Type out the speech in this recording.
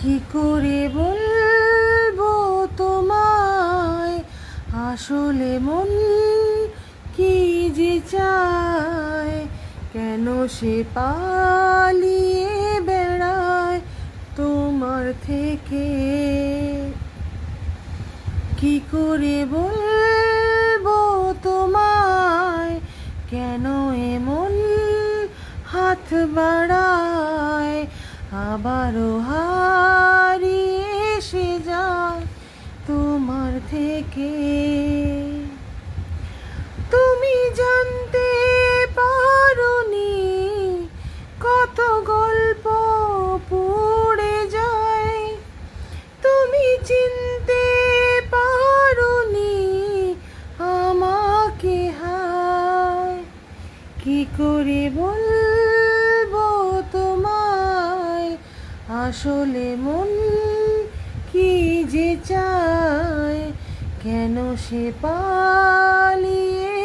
কি করে বলবো তোমায়, আসলে মন কি যে চায়, কেন সে পালিয়ে বেড়ায় তোমার থেকে। কি করে বলবো তোমায়, কেন এমন হাত বাড়ায়, আবারও হারিয়ে এসে যায় তোমার থেকে। তুমি জানতে পারোনি কত গল্প পুড়ে যায়, তুমি চিনতে পারোনি আমাকে হায়। কি করে বলবো তোমায়, আসলে মন কি যে চায়, কেন সে পালিয়ে